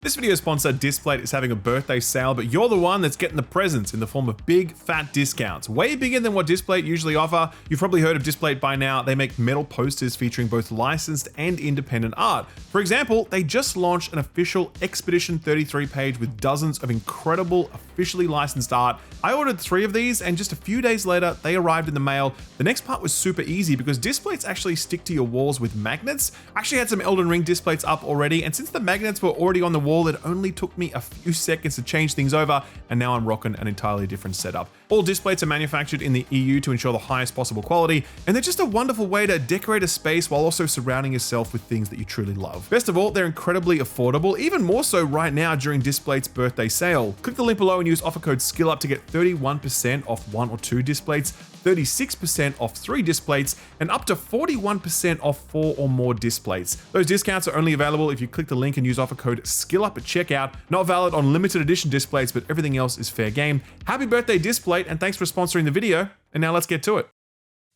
This video sponsor, Displate, is having a birthday sale, but you're the one that's getting the presents in the form of big, fat discounts. Way bigger than what Displate usually offer. You've probably heard of Displate by now. They make metal posters featuring both licensed and independent art. For example, they just launched an official Expedition 33 page with dozens of incredible, officially licensed art. I ordered 3 of these, and just a few days later, they arrived in the mail. The next part was super easy because Displates actually stick to your walls with magnets. I actually had some Elden Ring Displates up already, and since the magnets were already on the wall, it only took me a few seconds to change things over, and now I'm rocking an entirely different setup. All Displates are manufactured in the EU to ensure the highest possible quality, and they're just a wonderful way to decorate a space while also surrounding yourself with things that you truly love. Best of all, they're incredibly affordable, even more so right now during Displate's birthday sale. Click the link below and use offer code SKILLUP to get 31% off 1 or 2 Displates, 36% off 3 Displates, and up to 41% off 4 or more Displates. Those discounts are only available if you click the link and use offer code SKILLUP at checkout. Not valid on limited edition Displates, but everything else is fair game. Happy birthday, Displate, and thanks for sponsoring the video. And now let's get to it.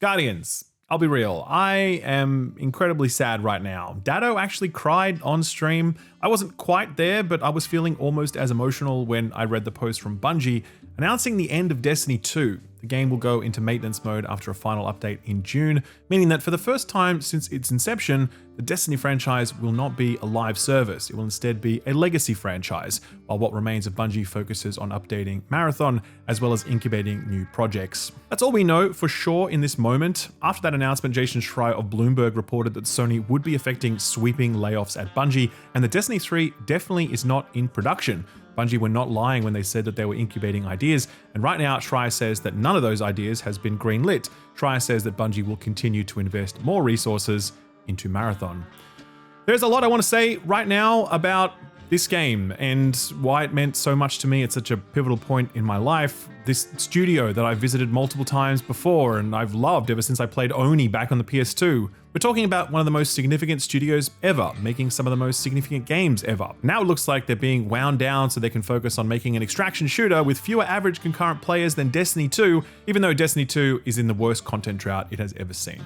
Guardians. I'll be real, I am incredibly sad right now. Dado actually cried on stream. I wasn't quite there, but I was feeling almost as emotional when I read the post from Bungie announcing the end of Destiny 2. The game will go into maintenance mode after a final update in June, meaning that for the first time since its inception, the Destiny franchise will not be a live service. It will instead be a legacy franchise, while what remains of Bungie focuses on updating Marathon as well as incubating new projects. That's all we know for sure in this moment. After that announcement, Jason Schreier of Bloomberg reported that Sony would be effecting sweeping layoffs at Bungie, and that Destiny 3 definitely is not in production. Bungie were not lying when they said that they were incubating ideas, and right now Schreier says that none of those ideas has been greenlit. Schreier says that Bungie will continue to invest more resources into Marathon. There's a lot I want to say right now about this game and why it meant so much to me at such a pivotal point in my life. This studio that I've visited multiple times before and I've loved ever since I played Oni back on the PS2. We're talking about one of the most significant studios ever, making some of the most significant games ever. Now it looks like they're being wound down so they can focus on making an extraction shooter with fewer average concurrent players than Destiny 2, even though Destiny 2 is in the worst content drought it has ever seen.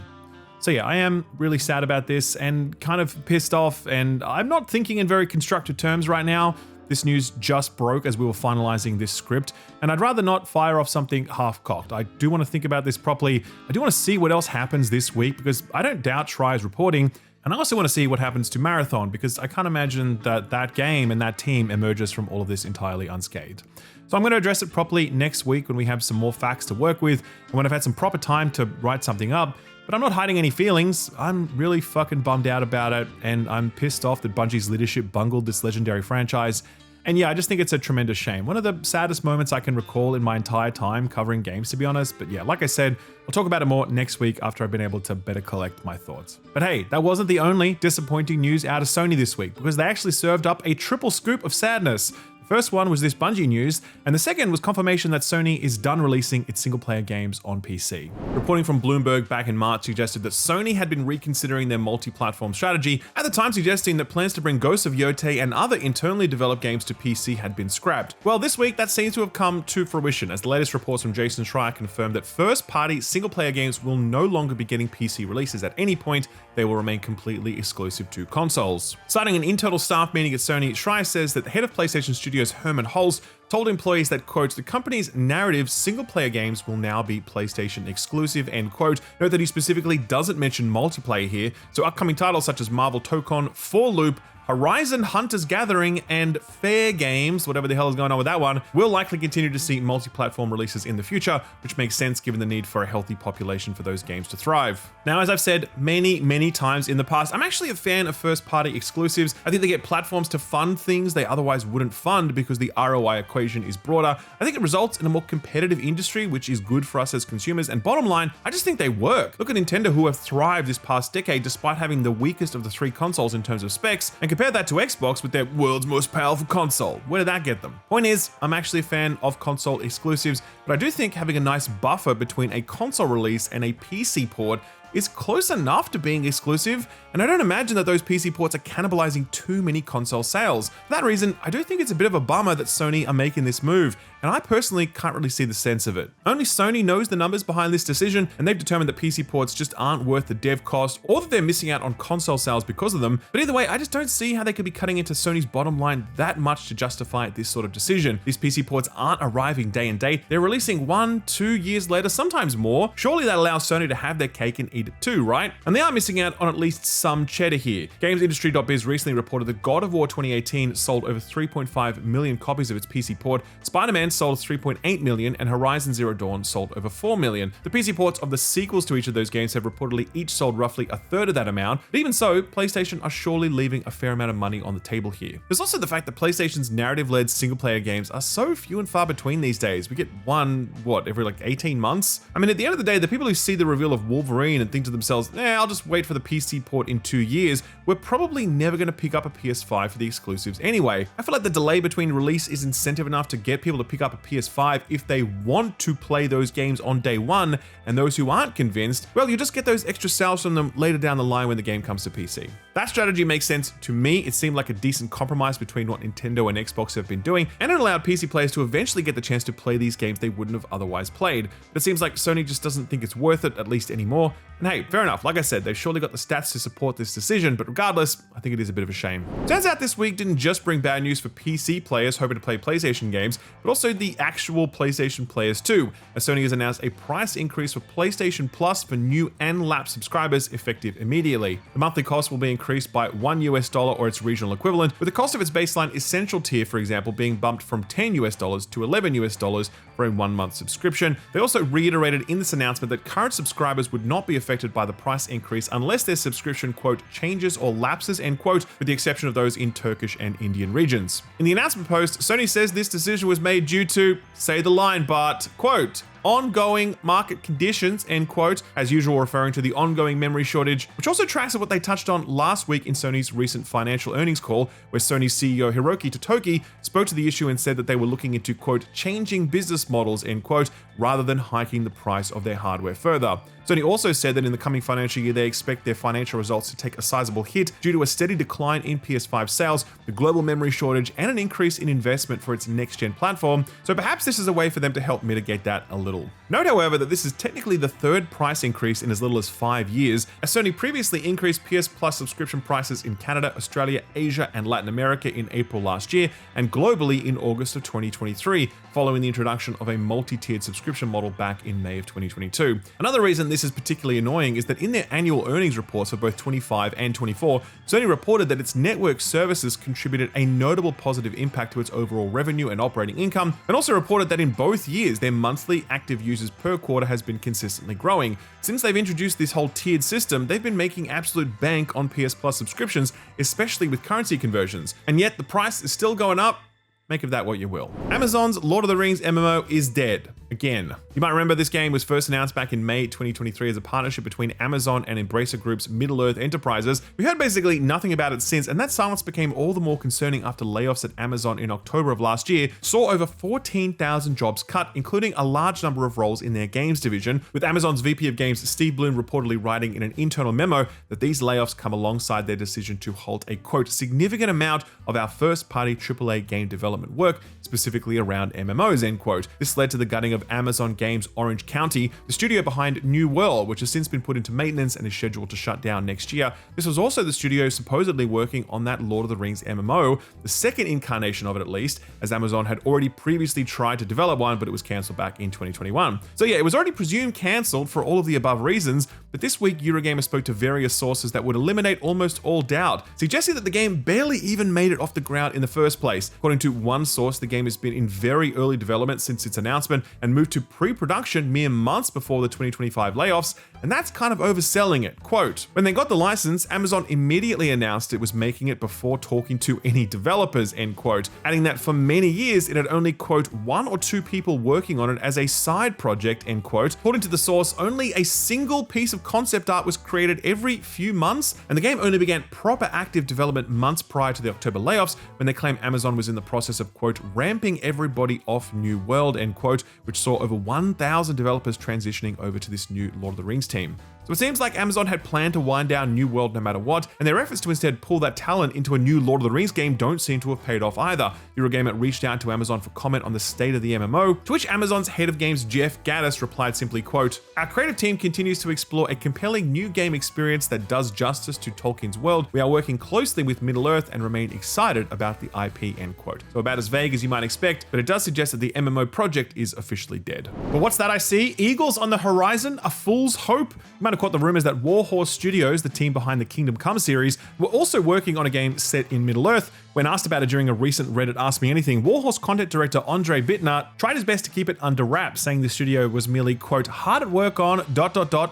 So yeah, I am really sad about this and kind of pissed off, and I'm not thinking in very constructive terms right now. This news just broke as we were finalizing this script, and I'd rather not fire off something half-cocked. I do want to think about this properly. I do want to see what else happens this week, because I don't doubt Schreier's reporting, and I also want to see what happens to Marathon, because I can't imagine that that game and that team emerges from all of this entirely unscathed. So I'm going to address it properly next week when we have some more facts to work with, and when I've had some proper time to write something up. But I'm not hiding any feelings. I'm really fucking bummed out about it, and I'm pissed off that Bungie's leadership bungled this legendary franchise. And yeah, I just think it's a tremendous shame. One of the saddest moments I can recall in my entire time covering games, to be honest. But yeah, like I said, I'll talk about it more next week after I've been able to better collect my thoughts. But hey, that wasn't the only disappointing news out of Sony this week, because they actually served up a triple scoop of sadness. First one was this Bungie news, and the second was confirmation that Sony is done releasing its single-player games on PC. Reporting from Bloomberg back in March suggested that Sony had been reconsidering their multi-platform strategy, at the time suggesting that plans to bring Ghosts of Yotei and other internally developed games to PC had been scrapped. Well, this week that seems to have come to fruition, as the latest reports from Jason Schreier confirmed that first-party single-player games will no longer be getting PC releases at any point. They will remain completely exclusive to consoles. Citing an internal staff meeting at Sony, Schreier says that the head of PlayStation Studios Herman Hulse told employees that, quote, the company's narrative single-player games will now be PlayStation exclusive, end quote. Note that he specifically doesn't mention multiplayer here, so upcoming titles such as Marvel Tokon, 4 Loop, Horizon Hunter's Gathering, and Fair Games, whatever the hell is going on with that one, will likely continue to see multi-platform releases in the future, which makes sense given the need for a healthy population for those games to thrive. Now, as I've said many times in the past, I'm actually a fan of first-party exclusives. I think they get platforms to fund things they otherwise wouldn't fund because the ROI equation is broader. I think it results in a more competitive industry, which is good for us as consumers, and bottom line, I just think they work. Look at Nintendo, who have thrived this past decade despite having the weakest of the 3 consoles in terms of specs, and compare that to Xbox with their world's most powerful console. Where did that get them? Point is, I'm actually a fan of console exclusives, but I do think having a nice buffer between a console release and a PC port is close enough to being exclusive, and I don't imagine that those PC ports are cannibalizing too many console sales. For that reason, I do think it's a bit of a bummer that Sony are making this move, and I personally can't really see the sense of it. Only Sony knows the numbers behind this decision, and they've determined that PC ports just aren't worth the dev cost, or that they're missing out on console sales because of them. But either way, I just don't see how they could be cutting into Sony's bottom line that much to justify this sort of decision. These PC ports aren't arriving day and date, they're releasing 1-2 years later, sometimes more. Surely that allows Sony to have their cake and eat it too, right? And they are missing out on at least some cheddar here. GamesIndustry.biz recently reported that God of War 2018 sold over 3.5 million copies of its PC port, Spider-Man sold 3.8 million, and Horizon Zero Dawn sold over 4 million. The PC ports of the sequels to each of those games have reportedly each sold roughly a third of that amount, but even so, PlayStation are surely leaving a fair amount of money on the table here. There's also the fact that PlayStation's narrative-led single-player games are so few and far between these days. We get one, every like 18 months? I mean, at the end of the day, the people who see the reveal of Wolverine and think to themselves, I'll just wait for the PC port in 2 years, we're probably never going to pick up a PS5 for the exclusives anyway. I feel like the delay between release is incentive enough to get people to pick up a PS5 if they want to play those games on day one, and those who aren't convinced, well, you just get those extra sales from them later down the line when the game comes to PC. That strategy makes sense to me. It seemed like a decent compromise between what Nintendo and Xbox have been doing, and it allowed PC players to eventually get the chance to play these games they wouldn't have otherwise played. But it seems like Sony just doesn't think it's worth it, at least anymore. And hey, fair enough. Like I said, they've surely got the stats to support this decision, but regardless, I think it is a bit of a shame. Turns out this week didn't just bring bad news for PC players hoping to play PlayStation games, but also the actual PlayStation players too, as Sony has announced a price increase for PlayStation Plus for new and lapsed subscribers effective immediately. The monthly cost will be increased by $1 or its regional equivalent, with the cost of its baseline Essential tier, for example, being bumped from $10 to $11 for a 1-month subscription. They also reiterated in this announcement that current subscribers would not be affected by the price increase unless their subscription, quote, changes or lapses, end quote, with the exception of those in Turkish and Indian regions. In the announcement post, Sony says this decision was made due to, say the line, but, quote, ongoing market conditions, end quote, as usual referring to the ongoing memory shortage, which also tracks with what they touched on last week in Sony's recent financial earnings call, where Sony's CEO Hiroki Totoki spoke to the issue and said that they were looking into, quote, changing business models, end quote, rather than hiking the price of their hardware further. Sony also said that in the coming financial year, they expect their financial results to take a sizable hit due to a steady decline in PS5 sales, the global memory shortage, and an increase in investment for its next-gen platform, so perhaps this is a way for them to help mitigate that a little. Note, however, that this is technically the third price increase in as little as 5 years, as Sony previously increased PS Plus subscription prices in Canada, Australia, Asia, and Latin America in April last year, and globally in August of 2023, following the introduction of a multi-tiered subscription model back in May of 2022. Another reason this is particularly annoying is that in their annual earnings reports for both 25 and 24, Sony reported that its network services contributed a notable positive impact to its overall revenue and operating income, and also reported that in both years, their monthly active users per quarter has been consistently growing. Since they've introduced this whole tiered system, they've been making absolute bank on PS Plus subscriptions, especially with currency conversions, and yet the price is still going up. Make of that what you will. Amazon's Lord of the Rings MMO is dead. Again. You might remember this game was first announced back in May 2023 as a partnership between Amazon and Embracer Group's Middle-earth Enterprises. We heard basically nothing about it since, and that silence became all the more concerning after layoffs at Amazon in October of last year saw over 14,000 jobs cut, including a large number of roles in their games division, with Amazon's VP of Games Steve Bloom reportedly writing in an internal memo that these layoffs come alongside their decision to halt a, quote, significant amount of our first-party AAA game development work, specifically around MMOs, end quote. This led to the gutting of Amazon Games Orange County, the studio behind New World, which has since been put into maintenance and is scheduled to shut down next year. This was also the studio supposedly working on that Lord of the Rings MMO, the second incarnation of it at least, as Amazon had already previously tried to develop one, but it was cancelled back in 2021. So yeah, it was already presumed cancelled for all of the above reasons, but this week Eurogamer spoke to various sources that would eliminate almost all doubt, suggesting that the game barely even made it off the ground in the first place. According to one source, the game has been in very early development since its announcement and moved to pre-production mere months before the 2025 layoffs, and that's kind of overselling it. Quote, when they got the license, Amazon immediately announced it was making it before talking to any developers, end quote, adding that for many years it had only, quote, 1 or 2 people working on it as a side project, end quote. According to the source, only a single piece of concept art was created every few months, and the game only began proper active development months prior to the October layoffs, when they claim Amazon was in the process of, quote, ramping everybody off New World, end quote, which saw over 1,000 developers transitioning over to this new Lord of the Rings team. So it seems like Amazon had planned to wind down New World no matter what, and their efforts to instead pull that talent into a new Lord of the Rings game don't seem to have paid off either. Eurogamer reached out to Amazon for comment on the state of the MMO, to which Amazon's head of games Jeff Gaddis replied simply, quote, "Our creative team continues to explore a compelling new game experience that does justice to Tolkien's world. We are working closely with Middle-earth and remain excited about the IP," end quote. So about as vague as you might expect, but it does suggest that the MMO project is officially dead. But what's that I see? Eagles on the horizon? A fool's hope? You might have caught the rumors that Warhorse Studios, the team behind the Kingdom Come series, were also working on a game set in Middle-earth. When asked about it during a recent Reddit Ask Me Anything, Warhorse content director Andre Bittner tried his best to keep it under wraps, saying the studio was merely, quote, "hard at work on ...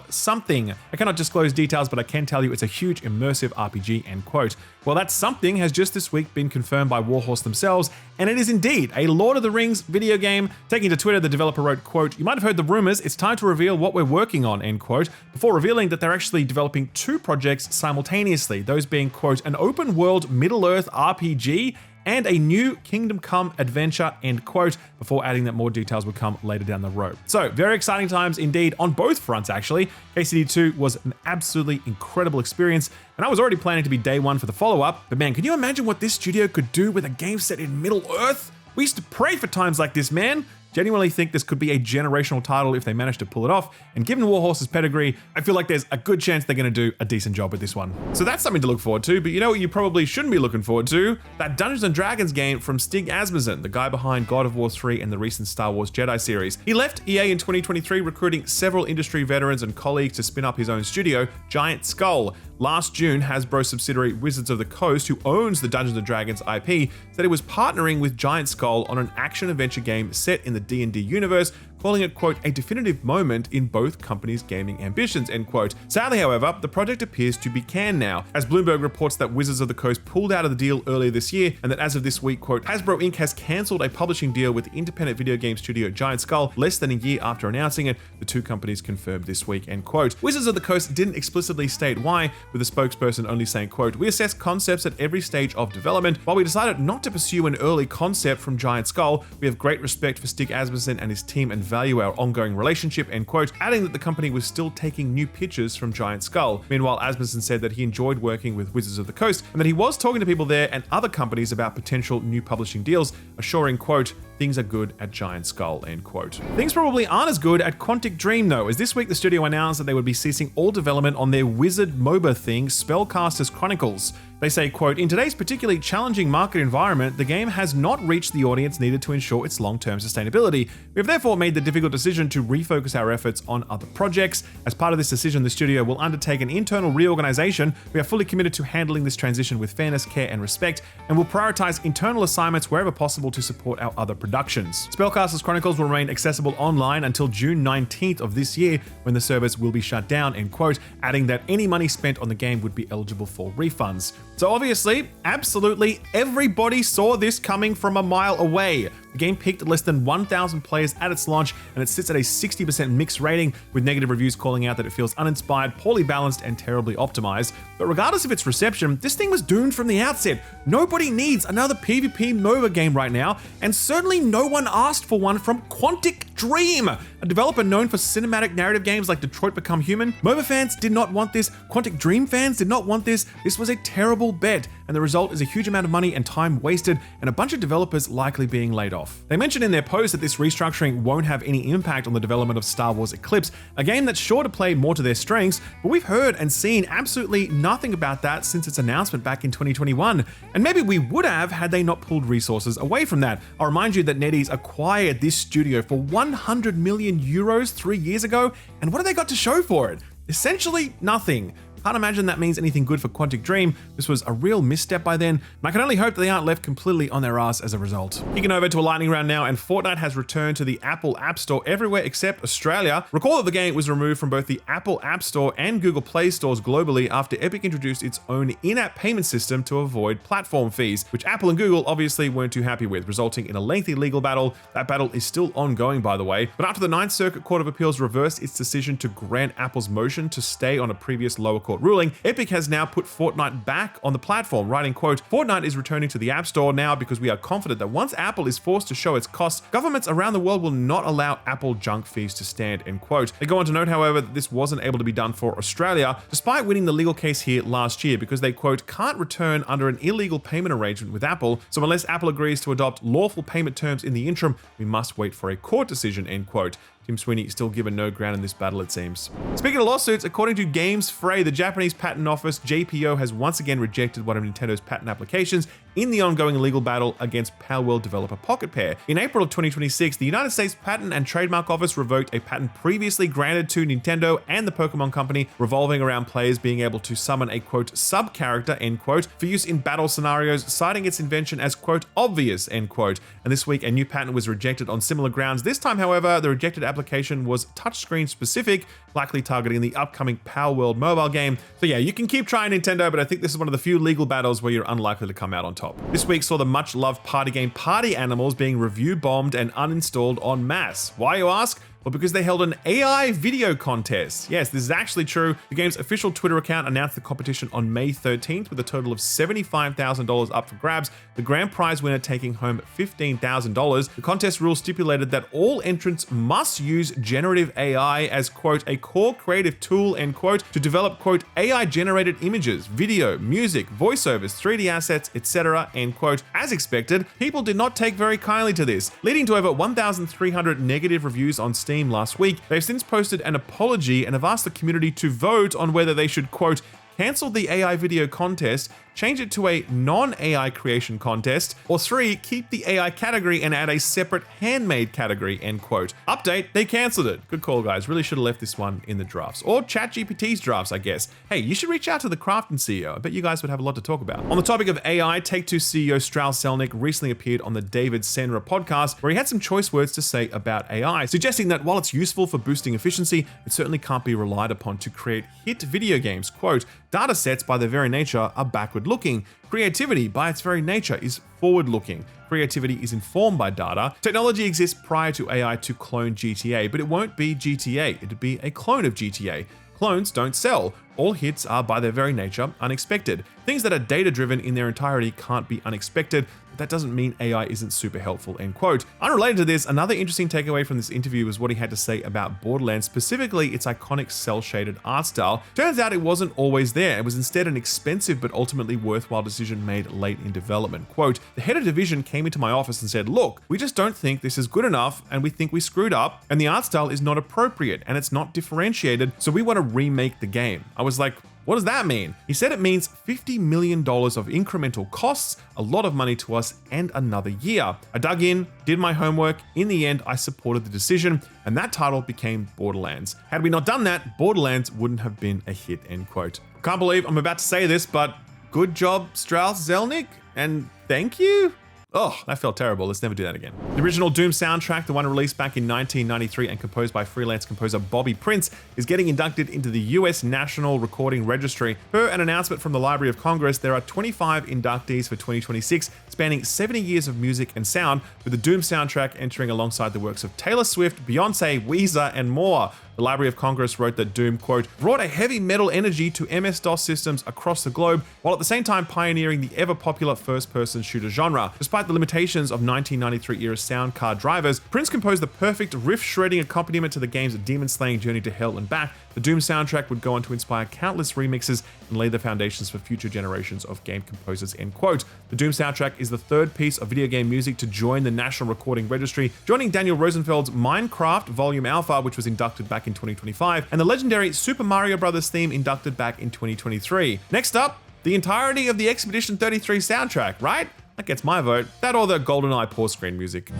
something. I cannot disclose details, but I can tell you it's a huge immersive RPG," end quote. Well, that something has just this week been confirmed by Warhorse themselves, and it is indeed a Lord of the Rings video game. Taking to Twitter, the developer wrote, quote, "You might have heard the rumors, it's time to reveal what we're working on," end quote, before revealing that they're actually developing two projects simultaneously, those being, quote, "an open world Middle-earth RPG and a new Kingdom Come adventure," end quote, before adding that more details would come later down the road. So very exciting times indeed on both fronts actually. KCD2 was an absolutely incredible experience, and I was already planning to be day one for the follow-up, but man, can you imagine what this studio could do with a game set in Middle-earth? We used to pray for times like this, man. Genuinely think this could be a generational title if they manage to pull it off, and given Warhorse's pedigree, I feel like there's a good chance they're going to do a decent job with this one. So that's something to look forward to, but you know what you probably shouldn't be looking forward to? That Dungeons & Dragons game from Stig Asmussen, the guy behind God of War 3 and the recent Star Wars Jedi series. He left EA in 2023, recruiting several industry veterans and colleagues to spin up his own studio, Giant Skull. Last June, Hasbro subsidiary Wizards of the Coast, who owns the Dungeons & Dragons IP, said it was partnering with Giant Skull on an action-adventure game set in the D&D universe, calling it, quote, "a definitive moment in both companies' gaming ambitions," end quote. Sadly, however, the project appears to be canned now, as Bloomberg reports that Wizards of the Coast pulled out of the deal earlier this year, and that as of this week, quote, "Hasbro Inc. has cancelled a publishing deal with the independent video game studio Giant Skull less than a year after announcing it," the two companies confirmed this week, end quote. Wizards of the Coast didn't explicitly state why, with a spokesperson only saying, quote, "We assess concepts at every stage of development. While we decided not to pursue an early concept from Giant Skull, we have great respect for Stig Asmussen and his team and value our ongoing relationship," end quote, adding that the company was still taking new pitches from Giant Skull. Meanwhile, Asmussen said that he enjoyed working with Wizards of the Coast and that he was talking to people there and other companies about potential new publishing deals, assuring, quote, "things are good at Giant Skull," end quote. Things probably aren't as good at Quantic Dream though, as this week the studio announced that they would be ceasing all development on their Wizard MOBA thing, Spellcasters Chronicles. They say, quote, "In today's particularly challenging market environment, the game has not reached the audience needed to ensure its long-term sustainability. We have therefore made the difficult decision to refocus our efforts on other projects. As part of this decision, the studio will undertake an internal reorganization. We are fully committed to handling this transition with fairness, care, and respect, and will prioritize internal assignments wherever possible to support our other productions." Spellcasters Chronicles will remain accessible online until June 19th of this year, when the service will be shut down, end quote, adding that any money spent on the game would be eligible for refunds. So obviously, absolutely everybody saw this coming from a mile away. The game peaked at less than 1,000 players at its launch, and it sits at a 60% mixed rating, with negative reviews calling out that it feels uninspired, poorly balanced, and terribly optimized. But regardless of its reception, this thing was doomed from the outset. Nobody needs another PvP MOBA game right now, and certainly no one asked for one from Quantic Dream, a developer known for cinematic narrative games like Detroit Become Human. MOBA fans did not want this. Quantic Dream fans did not want this. This was a terrible bet, and the result is a huge amount of money and time wasted, and a bunch of developers likely being laid off. They mentioned in their post that this restructuring won't have any impact on the development of Star Wars Eclipse, a game that's sure to play more to their strengths, but we've heard and seen absolutely nothing about that since its announcement back in 2021. And maybe we would have had they not pulled resources away from that. I'll remind you that NetEase acquired this studio for 100 million euros 3 years ago, and what have they got to show for it? Essentially nothing. Can't imagine that means anything good for Quantic Dream. This was a real misstep by then, and I can only hope that they aren't left completely on their ass as a result. Kicking over to a lightning round now, and Fortnite has returned to the Apple App Store everywhere except Australia. Recall that the game was removed from both the Apple App Store and Google Play stores globally after Epic introduced its own in-app payment system to avoid platform fees, which Apple and Google obviously weren't too happy with, resulting in a lengthy legal battle. That battle is still ongoing, by the way, but after the Ninth Circuit Court of Appeals reversed its decision to grant Apple's motion to stay on a previous lower court court ruling, Epic has now put Fortnite back on the platform, writing, quote, "Fortnite is returning to the App Store now because we are confident that once Apple is forced to show its costs, governments around the world will not allow Apple junk fees to stand," end quote. They go on to note, however, that this wasn't able to be done for Australia, despite winning the legal case here last year, because they, quote, "can't return under an illegal payment arrangement with Apple, so unless Apple agrees to adopt lawful payment terms in the interim, we must wait for a court decision," end quote. Tim Sweeney is still given no ground in this battle, it seems. Speaking of lawsuits, according to Games Fray, the Japanese Patent Office, JPO, has once again rejected one of Nintendo's patent applications in the ongoing legal battle against Palworld developer Pocket Pair. In April of 2026, the United States Patent and Trademark Office revoked a patent previously granted to Nintendo and the Pokemon Company revolving around players being able to summon a, quote, "sub-character," end quote, for use in battle scenarios, citing its invention as, quote, "obvious," end quote. And this week, a new patent was rejected on similar grounds. This time, however, the rejected application was touchscreen specific, likely targeting the upcoming Palworld mobile game. So yeah, you can keep trying, Nintendo, but I think this is one of the few legal battles where you're unlikely to come out on top. This week saw the much-loved party game Party Animals being review bombed and uninstalled en masse. Why, you ask? Well, because they held an AI video contest. Yes, this is actually true. The game's official Twitter account announced the competition on May 13th with a total of $75,000 up for grabs, the grand prize winner taking home $15,000. The contest rules stipulated that all entrants must use generative AI as, quote, "a core creative tool," end quote, to develop, quote, "AI-generated images, video, music, voiceovers, 3D assets, etc.," end quote. As expected, people did not take very kindly to this, leading to over 1,300 negative reviews on Steam last week. They've since posted an apology and have asked the community to vote on whether they should, quote, "cancel the AI video contest, change it to a non-AI creation contest, or 3, keep the AI category and add a separate handmade category," end quote. Update, they cancelled it. Good call, guys. Really should have left this one in the drafts. Or ChatGPT's drafts, I guess. Hey, you should reach out to the Krafton CEO. I bet you guys would have a lot to talk about. On the topic of AI, Take-Two CEO Strauss Zelnick recently appeared on the David Senra podcast, where he had some choice words to say about AI, suggesting that while it's useful for boosting efficiency, it certainly can't be relied upon to create hit video games. Quote, "Data sets by their very nature are backward-looking. Creativity by its very nature is forward-looking. Creativity is informed by data. Technology exists prior to AI to clone GTA, but it won't be GTA. It'd be a clone of GTA. Clones don't sell. All hits are by their very nature unexpected. Things that are data-driven in their entirety can't be unexpected. But that doesn't mean AI isn't super helpful," end quote. Unrelated to this, another interesting takeaway from this interview was what he had to say about Borderlands, specifically its iconic cel-shaded art style. Turns out it wasn't always there. It was instead an expensive but ultimately worthwhile decision made late in development. Quote, "The head of division came into my office and said, 'Look, we just don't think this is good enough and we think we screwed up and the art style is not appropriate and it's not differentiated, so we want to remake the game.' I was like, what does that mean?" He said it means $50 million of incremental costs, a lot of money to us, and another year. I dug in, did my homework. In the end, I supported the decision, and that title became Borderlands. Had we not done that, Borderlands wouldn't have been a hit," end quote. Can't believe I'm about to say this, but good job, Strauss Zelnick, and thank you? Oh, that felt terrible. Let's never do that again. The original Doom soundtrack, the one released back in 1993 and composed by freelance composer Bobby Prince, is getting inducted into the US National Recording Registry. Per an announcement from the Library of Congress, there are 25 inductees for 2026, spanning 70 years of music and sound, with the Doom soundtrack entering alongside the works of Taylor Swift, Beyonce, Weezer, and more. The Library of Congress wrote that Doom, quote, "brought a heavy metal energy to MS-DOS systems across the globe, while at the same time pioneering the ever-popular first-person shooter genre. Despite the limitations of 1993-era sound card drivers, Prince composed the perfect riff-shredding accompaniment to the game's demon-slaying journey to hell and back. The Doom soundtrack would go on to inspire countless remixes and lay the foundations for future generations of game composers," end quote. The Doom soundtrack is the third piece of video game music to join the National Recording Registry, joining Daniel Rosenfeld's Minecraft Volume Alpha, which was inducted back in 2025, and the legendary Super Mario Bros. Theme inducted back in 2023. Next up, the entirety of the Expedition 33 soundtrack, right? That gets my vote. That or the GoldenEye pause screen music.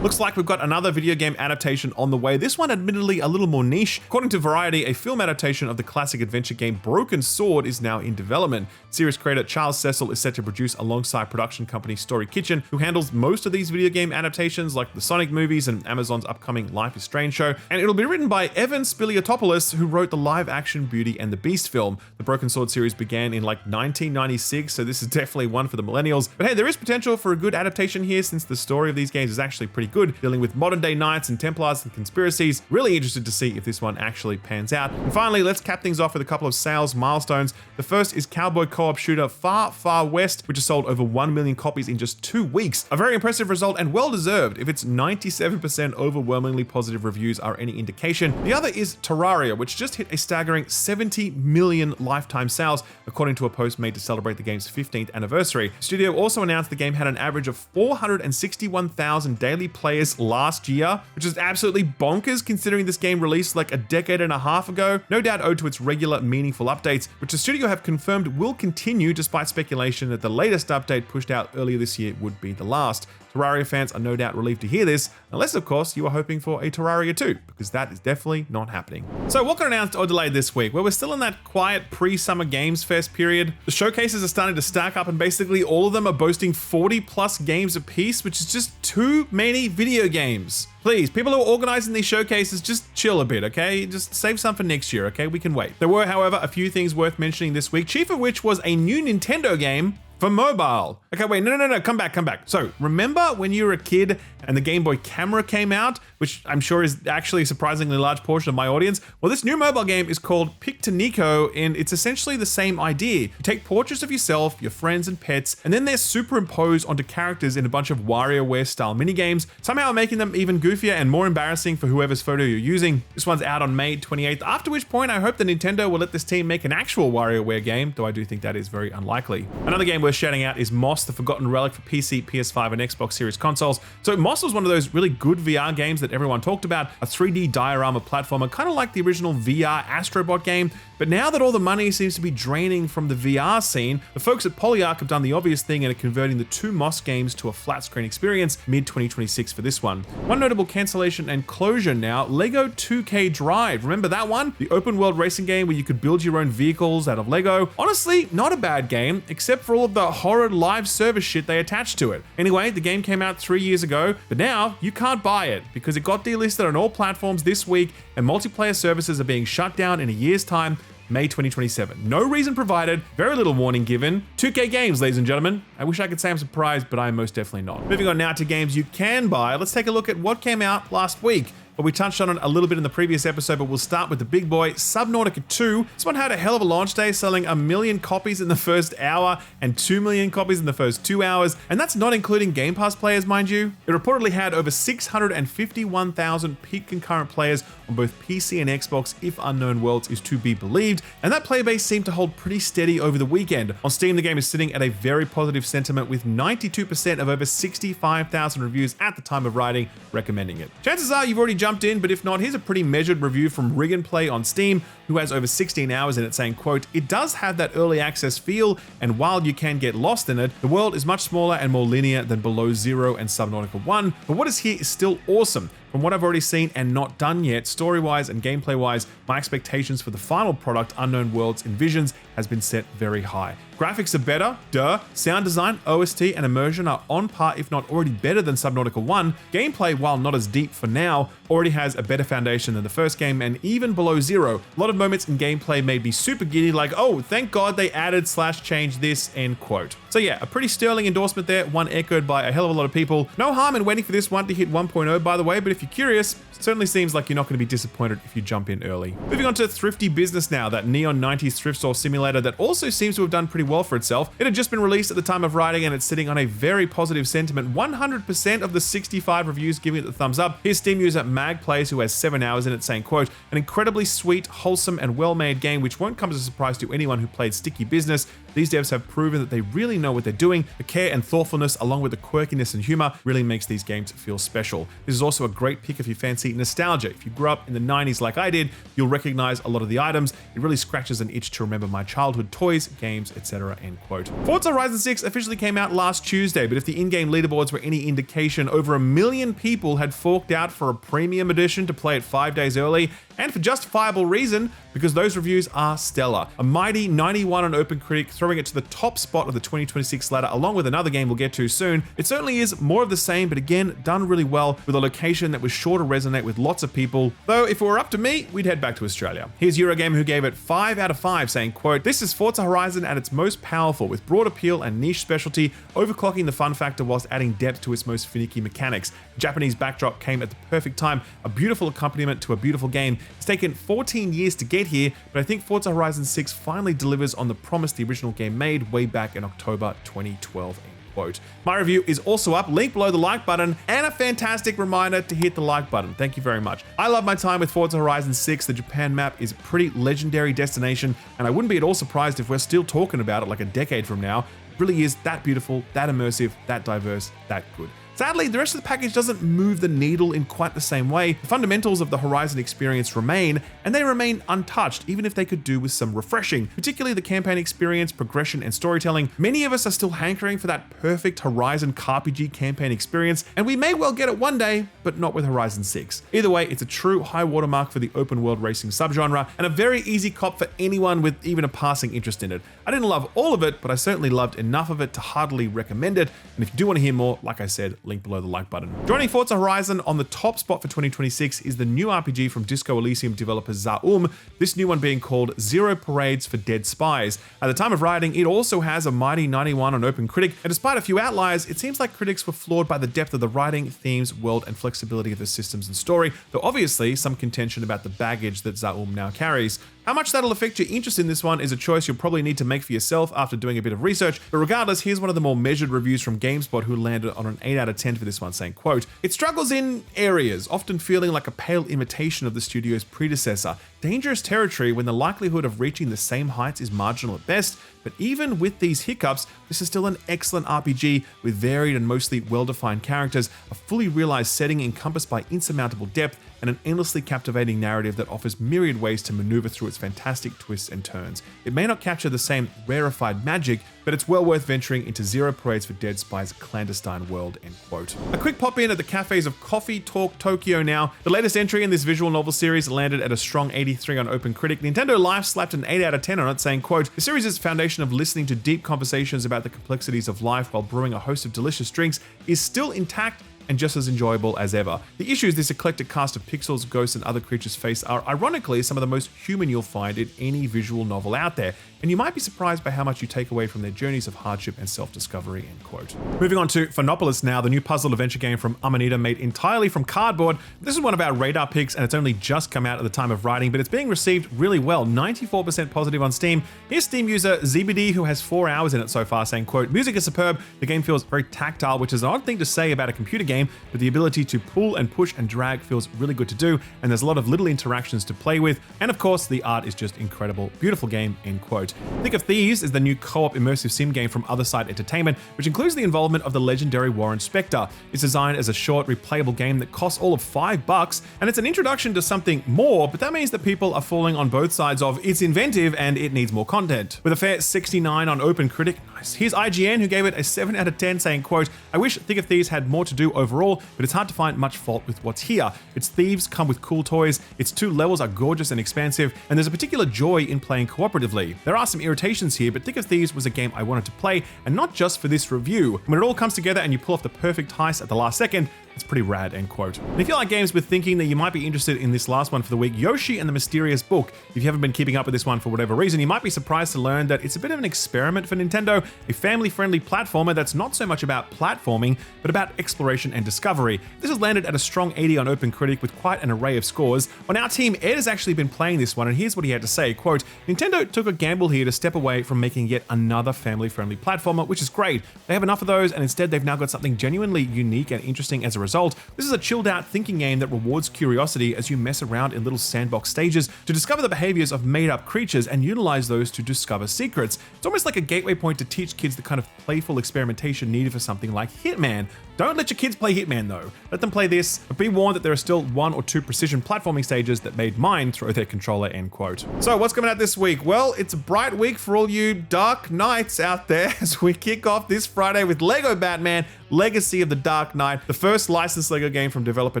Looks like we've got another video game adaptation on the way. This one admittedly a little more niche. According to Variety, a film adaptation of the classic adventure game Broken Sword is now in development. Series creator Charles Cecil is set to produce alongside production company Story Kitchen, who handles most of these video game adaptations like the Sonic movies and Amazon's upcoming Life is Strange show. And it'll be written by Evan Spiliotopoulos, who wrote the live-action Beauty and the Beast film. The Broken Sword series began in like 1996, so this is definitely one for the millennials. But hey, there is potential for a good adaptation here since the story of these games is actually pretty good. good, dealing with modern day knights and Templars and conspiracies. Really interested to see if this one actually pans out. And finally, let's cap things off with a couple of sales milestones. The first is cowboy co-op shooter Far Far West, which has sold over 1 million copies in just 2 weeks. A very impressive result and well deserved if its 97% overwhelmingly positive reviews are any indication. The other is Terraria, which just hit a staggering 70 million lifetime sales, according to a post made to celebrate the game's 15th anniversary. The studio also announced the game had an average of 461,000 daily players last year, which is absolutely bonkers considering this game released like a decade and a half ago, no doubt owed to its regular meaningful updates, which the studio have confirmed will continue despite speculation that the latest update pushed out earlier this year would be the last. Terraria fans are no doubt relieved to hear this, unless of course you are hoping for a Terraria 2, because that is definitely not happening. So what got announced or delayed this week? Well, we're still in that quiet pre-Summer Games Fest period. The showcases are starting to stack up and basically all of them are boasting 40 plus games apiece, which is just too many video games. Please, people who are organizing these showcases, just chill a bit, okay? Just save some for next year, okay? We can wait. There were, however, a few things worth mentioning this week, chief of which was a new Nintendo game for mobile. Okay, wait, no, come back. So, remember when you were a kid and the Game Boy camera came out, which I'm sure is actually a surprisingly large portion of my audience? Well, this new mobile game is called Pictonico, and it's essentially the same idea. You take portraits of yourself, your friends and pets, and then they're superimposed onto characters in a bunch of WarioWare style minigames, somehow making them even goofier and more embarrassing for whoever's photo you're using. This one's out on May 28th, after which point I hope that Nintendo will let this team make an actual WarioWare game, though I do think that is very unlikely. Another game worth shouting out is Moss, the Forgotten Relic for PC, PS5, and Xbox Series consoles. So Moss was one of those really good VR games that everyone talked about, a 3D diorama platformer, kind of like the original VR Astrobot game. But now that all the money seems to be draining from the VR scene, the folks at Polyarc have done the obvious thing and are converting the 2 Moss games to a flat screen experience mid-2026 for this one. One notable cancellation and closure now, Lego 2K Drive. Remember that one? The open world racing game where you could build your own vehicles out of Lego. Honestly, not a bad game, except for all of the horrid live service shit they attached to it. Anyway, the game came out 3 years ago, but now you can't buy it because it got delisted on all platforms this week and multiplayer services are being shut down in a year's time, May 2027. No reason provided, very little warning given. 2K Games, ladies and gentlemen. I wish I could say I'm surprised, but I'm most definitely not. Moving on now to games you can buy, let's take a look at what came out last week. Well, we touched on it a little bit in the previous episode, but we'll start with the big boy, Subnautica 2. This one had a hell of a launch day, selling 1 million copies in the first hour and 2 million copies in the first 2 hours, and that's not including Game Pass players, mind you. It reportedly had over 651,000 peak concurrent players on both PC and Xbox, if Unknown Worlds is to be believed, and that player base seemed to hold pretty steady over the weekend. On Steam, the game is sitting at a very positive sentiment with 92% of over 65,000 reviews at the time of writing recommending it. Chances are you've already jumped in, but if not, here's a pretty measured review from Rig and Play on Steam, who has over 16 hours in it, saying, quote, "It does have that early access feel, and while you can get lost in it, the world is much smaller and more linear than Below Zero and Subnautica 1, but what is here is still awesome. From what I've already seen and not done yet, story-wise and gameplay-wise, my expectations for the final product Unknown Worlds envisions has been set very high. Graphics are better, duh. Sound design, OST, and immersion are on par, if not already better than Subnautica 1. Gameplay, while not as deep for now, already has a better foundation than the first game, and even Below Zero, a lot of moments in gameplay made me super giddy, like, oh, thank God they added / changed this, end quote. So yeah, a pretty sterling endorsement there, one echoed by a hell of a lot of people. No harm in waiting for this one to hit 1.0, by the way, but if you're curious, it certainly seems like you're not going to be disappointed if you jump in early. Moving on to Thrifty Business now, that neon 90s thrift store simulator that also seems to have done pretty well for itself. It had just been released at the time of writing and it's sitting on a very positive sentiment. 100% of the 65 reviews giving it the thumbs up. Here's Steam user MagPlays, who has 7 hours in it, saying, quote, "An incredibly sweet, wholesome, and well-made game which won't come as a surprise to anyone who played Sticky Business. These devs have proven that they really know what they're doing. The care and thoughtfulness, along with the quirkiness and humor, really makes these games feel special. This is also a great pick if you fancy nostalgia. If you grew up in the 90s like I did, you'll recognize a lot of the items. It really scratches an itch to remember my childhood toys, games, etc." End quote. Forza Horizon 6 officially came out last Tuesday, but if the in-game leaderboards were any indication, over 1 million people had forked out for a premium edition to play it 5 days early, and for justifiable reason, because those reviews are stellar. A mighty 91 on OpenCritic, throwing it to the top spot of the 2026 ladder, along with another game we'll get to soon. It certainly is more of the same, but again, done really well with a location that was sure to resonate with lots of people. Though if it were up to me, we'd head back to Australia. Here's Eurogamer, who gave it 5 out of 5, saying, quote, "This is Forza Horizon at its most powerful, with broad appeal and niche specialty, overclocking the fun factor whilst adding depth to its most finicky mechanics. The Japanese backdrop came at the perfect time, a beautiful accompaniment to a beautiful game. It's taken 14 years to get here, but I think Forza Horizon 6 finally delivers on the promise the original game made way back in October 2012. Quote. My review is also up, link below the like button, and a fantastic reminder to hit the like button. Thank you very much. I love my time with Forza Horizon 6. The Japan map is a pretty legendary destination, and I wouldn't be at all surprised if we're still talking about it like a decade from now. It really is that beautiful, that immersive, that diverse, that good. Sadly, the rest of the package doesn't move the needle in quite the same way. The fundamentals of the Horizon experience remain, and they remain untouched, even if they could do with some refreshing, particularly the campaign experience, progression, and storytelling. Many of us are still hankering for that perfect Horizon RPG campaign experience, and we may well get it one day, but not with Horizon 6. Either way, it's a true high watermark for the open world racing subgenre, and a very easy cop for anyone with even a passing interest in it. I didn't love all of it, but I certainly loved enough of it to heartily recommend it, and if you do want to hear more, like I said, link below the like button. Joining Forza Horizon on the top spot for 2026 is the new RPG from Disco Elysium developer Zaum, this new one being called Zero Parades for Dead Spies. At the time of writing, it also has a mighty 91 on OpenCritic, and despite a few outliers, it seems like critics were floored by the depth of the writing, themes, world, and flexibility of the systems and story, though obviously some contention about the baggage that Zaum now carries. How much that'll affect your interest in this one is a choice you'll probably need to make for yourself after doing a bit of research, but regardless, here's one of the more measured reviews from GameSpot, who landed on an 8 out of 10 for this one, saying, quote, "It struggles in areas, often feeling like a pale imitation of the studio's predecessor. Dangerous territory when the likelihood of reaching the same heights is marginal at best, but even with these hiccups, this is still an excellent RPG with varied and mostly well-defined characters, a fully realized setting encompassed by insurmountable depth, and an endlessly captivating narrative that offers myriad ways to maneuver through its fantastic twists and turns. It may not capture the same rarefied magic, but it's well worth venturing into Zero Parades for Dead Spies' clandestine world," end quote. A quick pop in at the cafes of Coffee Talk Tokyo now. The latest entry in this visual novel series landed at a strong 83 on OpenCritic. Nintendo Life slapped an 8 out of 10 on it, saying, quote, "The series' foundation of listening to deep conversations about the complexities of life while brewing a host of delicious drinks is still intact and just as enjoyable as ever. The issues this eclectic cast of pixels, ghosts, and other creatures face are ironically some of the most human you'll find in any visual novel out there, and you might be surprised by how much you take away from their journeys of hardship and self-discovery," end quote. Moving on to Phonopolis now, the new puzzle adventure game from Amanita made entirely from cardboard. This is one of our radar picks, and it's only just come out at the time of writing, but it's being received really well, 94% positive on Steam. Here's Steam user ZBD, who has 4 hours in it so far, saying, quote, "Music is superb, the game feels very tactile, which is an odd thing to say about a computer game, but the ability to pull and push and drag feels really good to do, and there's a lot of little interactions to play with, and of course the art is just incredible. Beautiful game," end quote. Think of Thieves is the new co-op immersive sim game from Other Side Entertainment, which includes the involvement of the legendary Warren Spector. It's designed as a short, replayable game that costs all of $5, and it's an introduction to something more, but that means that people are falling on both sides of it's inventive and it needs more content. With a fair 69 on OpenCritic, nice. Here's IGN, who gave it a 7 out of 10, saying, quote, "I wish Think of Thieves had more to do overall, but it's hard to find much fault with what's here. Its thieves come with cool toys, its 2 levels are gorgeous and expansive, and there's a particular joy in playing cooperatively. There are some irritations here, but Think of Thieves was a game I wanted to play, and not just for this review. When it all comes together and you pull off the perfect heist at the last second, it's pretty rad," end quote. And if you like games with thinking, that you might be interested in this last one for the week, Yoshi and the Mysterious Book. If you haven't been keeping up with this one for whatever reason, you might be surprised to learn that it's a bit of an experiment for Nintendo, a family-friendly platformer that's not so much about platforming, but about exploration and discovery. This has landed at a strong 80 on OpenCritic with quite an array of scores. On our team, Ed has actually been playing this one, and here's what he had to say, quote, "Nintendo took a gamble here to step away from making yet another family-friendly platformer, which is great. They have enough of those, and instead they've now got something genuinely unique and interesting as a result. This is a chilled out thinking game that rewards curiosity as you mess around in little sandbox stages to discover the behaviors of made up creatures and utilize those to discover secrets. It's almost like a gateway point to teach kids the kind of playful experimentation needed for something like Hitman. Don't let your kids play Hitman though. Let them play this, but be warned that there are still 1 or 2 precision platforming stages that made mine throw their controller, end quote. So what's coming out this week? Well, it's a bright week for all you Dark Knights out there as we kick off this Friday with Lego Batman Legacy of the Dark Knight, the first licensed Lego game from developer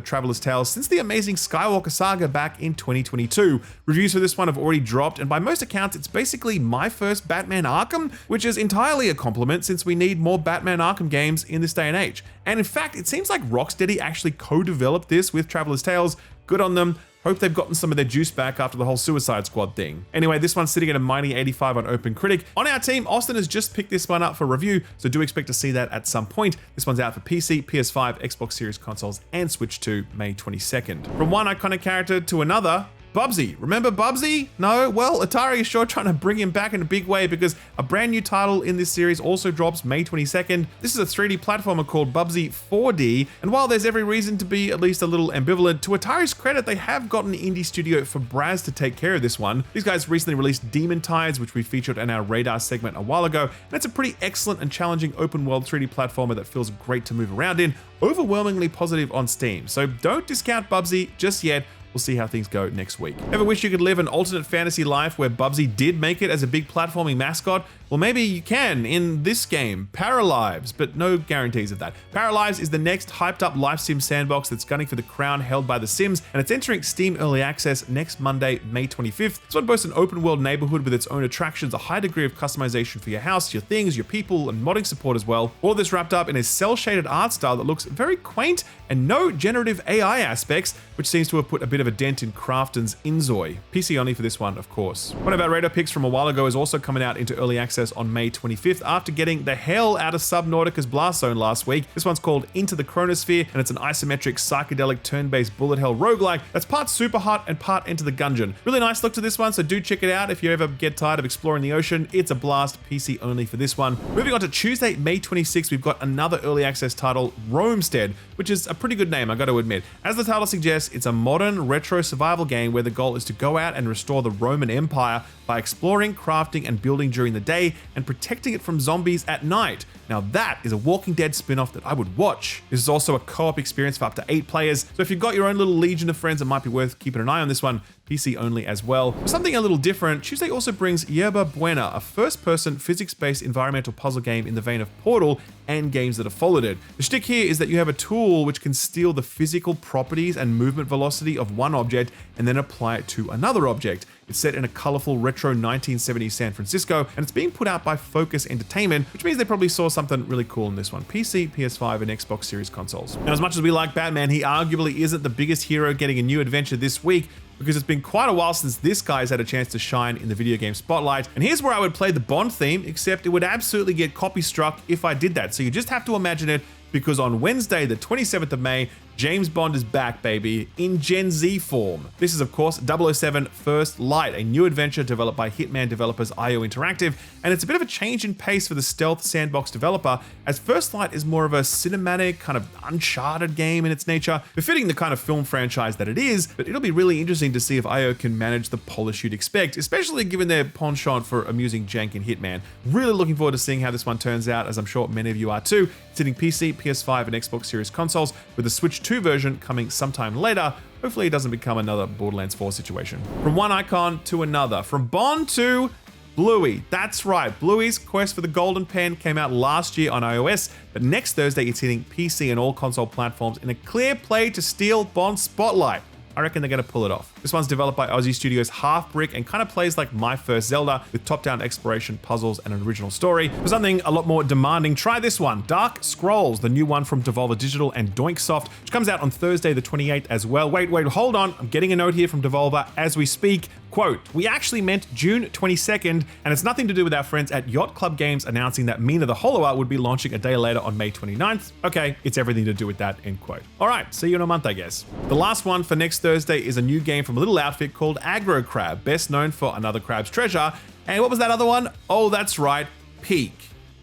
Traveler's Tales since the amazing Skywalker saga back in 2022. Reviews for this one have already dropped, and by most accounts, it's basically my first Batman Arkham, which is entirely a compliment since we need more Batman Arkham games in this day and age. And in fact, it seems like Rocksteady actually co-developed this with Traveler's Tales. Good on them. Hope they've gotten some of their juice back after the whole Suicide Squad thing. Anyway, this one's sitting at a mighty 85 on OpenCritic. On our team, Austin has just picked this one up for review, so do expect to see that at some point. This one's out for PC, PS5, Xbox Series consoles, and Switch 2, May 22nd. From one iconic character to another, Bubsy. Remember Bubsy? No? Well, Atari is sure trying to bring him back in a big way because a brand new title in this series also drops May 22nd. This is a 3D platformer called Bubsy 4D, and while there's every reason to be at least a little ambivalent, to Atari's credit, they have gotten an indie studio for Braz to take care of this one. These guys recently released Demon Tides, which we featured in our Radar segment a while ago, and it's a pretty excellent and challenging open world 3D platformer that feels great to move around in, overwhelmingly positive on Steam. So don't discount Bubsy just yet. We'll see how things go next week. Ever wish you could live an alternate fantasy life where Bubsy did make it as a big platforming mascot? Well, maybe you can in this game, Paralives, but no guarantees of that. Paralives is the next hyped up life sim sandbox that's gunning for the crown held by The Sims, and it's entering Steam Early Access next Monday, May 25th. This one boasts an open world neighborhood with its own attractions, a high degree of customization for your house, your things, your people, and modding support as well. All this wrapped up in a cel-shaded art style that looks very quaint and no generative AI aspects, which seems to have put a bit of a dent in Crafton's Inzoi. PC only for this one, of course. One of our radar picks from a while ago is also coming out into early access on May 25th after getting the hell out of Subnautica's Blast Zone last week. This one's called Into the Chronosphere, and it's an isometric psychedelic turn-based bullet hell roguelike that's part Super Hot and part Enter the Gungeon. Really nice look to this one, so do check it out if you ever get tired of exploring the ocean. It's a blast. PC only for this one. Moving on to Tuesday, May 26th, we've got another early access title, Roamstead, which is a pretty good name, I gotta admit. As the title suggests, it's a modern retro survival game where the goal is to go out and restore the Roman Empire by exploring, crafting, and building during the day and protecting it from zombies at night. Now that is a Walking Dead spin-off that I would watch. This is also a co-op experience for up to 8 players, so if you've got your own little legion of friends, it might be worth keeping an eye on this one. PC only as well. For something a little different, Tuesday also brings Yerba Buena, a first-person physics-based environmental puzzle game in the vein of Portal and games that have followed it. The shtick here is that you have a tool which can steal the physical properties and movement velocity of one object and then apply it to another object. It's set in a colorful retro 1970s San Francisco, and it's being put out by Focus Entertainment, which means they probably saw something really cool in this one. PC, PS5, and Xbox Series consoles. Now, as much as we like Batman, he arguably isn't the biggest hero getting a new adventure this week, because it's been quite a while since this guy's had a chance to shine in the video game spotlight. And here's where I would play the Bond theme, except it would absolutely get copy struck if I did that. So you just have to imagine it, because on Wednesday, the 27th of May, James Bond is back, baby, in Gen Z form. This is, of course, 007 First Light, a new adventure developed by Hitman developers IO Interactive, and it's a bit of a change in pace for the stealth sandbox developer, as First Light is more of a cinematic, kind of Uncharted game in its nature, befitting the kind of film franchise that it is, but it'll be really interesting to see if IO can manage the polish you'd expect, especially given their penchant for amusing jank in Hitman. Really looking forward to seeing how this one turns out, as I'm sure many of you are too. It's hitting PC, PS5, and Xbox Series consoles, with the Switch 2 version coming sometime later. Hopefully it doesn't become another Borderlands 4 situation. From one icon to another, from Bond to Bluey. That's right, Bluey's Quest for the Golden Pen came out last year on iOS, but next Thursday it's hitting PC and all console platforms in a clear play to steal Bond's spotlight. I reckon they're going to pull it off. This one's developed by Aussie Studios Half Brick and kind of plays like My First Zelda with top-down exploration, puzzles, and an original story. For something a lot more demanding, try this one, Dark Scrolls, the new one from Devolver Digital and Doinksoft, which comes out on Thursday the 28th as well. Wait, hold on. I'm getting a note here from Devolver as we speak. Quote, we actually meant June 22nd, and it's nothing to do with our friends at Yacht Club Games announcing that Mina the Hollower would be launching a day later on May 29th. Okay, it's everything to do with that, end quote. All right, see you in a month, I guess. The last one for next Thursday is a new game from a little outfit called Aggro Crab, best known for Another Crab's Treasure. And what was that other one? Oh, that's right, Peak.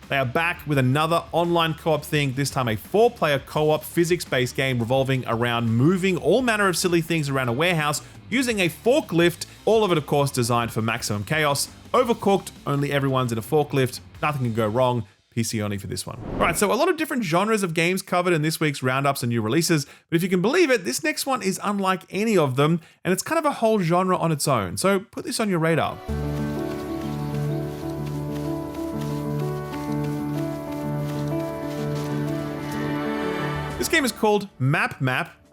They are back with another online co-op thing, this time a 4-player co-op physics-based game revolving around moving all manner of silly things around a warehouse using a forklift, all of it of course designed for maximum chaos. Overcooked, only everyone's in a forklift, nothing can go wrong. PC only for this one. All right, so a lot of different genres of games covered in this week's roundups and new releases, but if you can believe it, this next one is unlike any of them, and it's kind of a whole genre on its own, so put this on your radar. This game is called Map,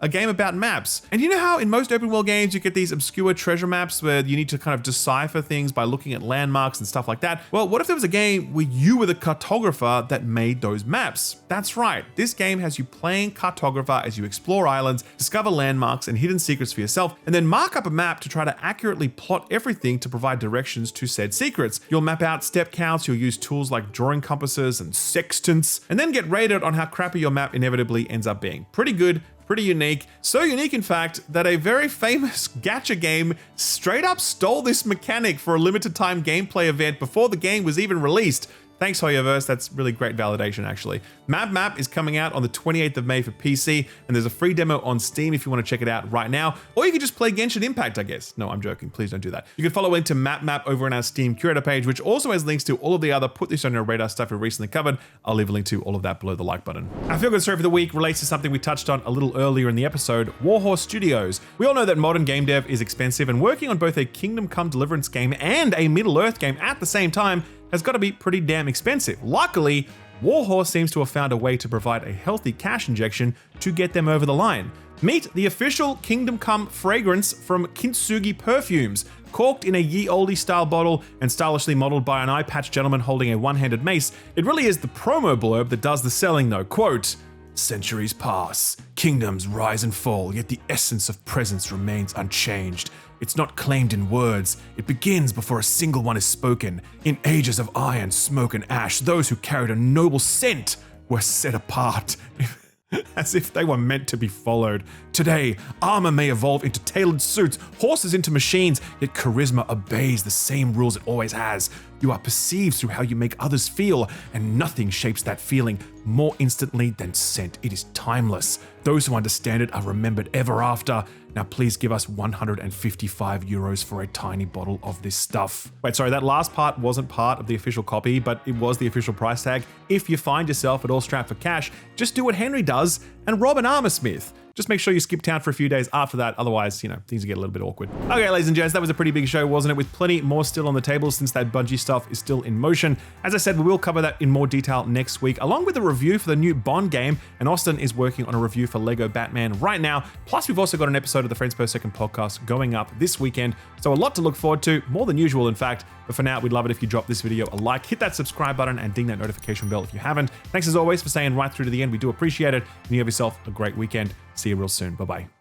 a game about maps. And you know how in most open world games you get these obscure treasure maps where you need to kind of decipher things by looking at landmarks and stuff like that? Well, what if there was a game where you were the cartographer that made those maps? That's right, this game has you playing cartographer as you explore islands, discover landmarks and hidden secrets for yourself, and then mark up a map to try to accurately plot everything to provide directions to said secrets. You'll map out step counts, you'll use tools like drawing compasses and sextants, and then get rated on how crappy your map inevitably ends up being. Pretty good, pretty unique. So unique, in fact, that a very famous gacha game straight up stole this mechanic for a limited time gameplay event before the game was even released. Thanks, Hoyoverse. That's really great validation, actually. Map is coming out on the 28th of May for PC, and there's a free demo on Steam if you want to check it out right now. Or you can just play Genshin Impact, I guess. No, I'm joking. Please don't do that. You can follow into Map over on our Steam curator page, which also has links to all of the other Put This On Your Radar stuff we recently covered. I'll leave a link to all of that below the like button. Our feel good story for the week relates to something we touched on a little earlier in the episode, Warhorse Studios. We all know that modern game dev is expensive, and working on both a Kingdom Come Deliverance game and a Middle-earth game at the same time has got to be pretty damn expensive. Luckily, Warhorse seems to have found a way to provide a healthy cash injection to get them over the line. Meet the official Kingdom Come fragrance from Kintsugi Perfumes, corked in a ye olde style bottle and stylishly modeled by an eye-patched gentleman holding a one-handed mace. It really is the promo blurb that does the selling though. Quote, "Centuries pass, kingdoms rise and fall, yet the essence of presence remains unchanged. It's not claimed in words, it begins before a single one is spoken. In ages of iron, smoke and ash, those who carried a noble scent were set apart." As if they were meant to be followed. Today, armor may evolve into tailored suits, horses into machines, yet charisma obeys the same rules it always has. You are perceived through how you make others feel, and nothing shapes that feeling more instantly than scent. It is timeless. Those who understand it are remembered ever after. Now please give us 155 euros for a tiny bottle of this stuff. Wait, sorry, that last part wasn't part of the official copy, but it was the official price tag. If you find yourself at all strapped for cash, just do what Henry does and rob an armor smith. Just make sure you skip town for a few days after that, otherwise, things get a little bit awkward. Okay, ladies and gents, that was a pretty big show, wasn't it? With plenty more still on the table since that Bungie stuff is still in motion. As I said, we will cover that in more detail next week, along with a review for the new Bond game, and Austin is working on a review for Lego Batman right now. Plus, we've also got an episode of the Frames Per Second podcast going up this weekend, so a lot to look forward to, more than usual, in fact. But for now, we'd love it if you drop this video a like, hit that subscribe button, and ding that notification bell if you haven't. Thanks as always for staying right through to the end. We do appreciate it, and you have yourself a great weekend. See you real soon. Bye-bye.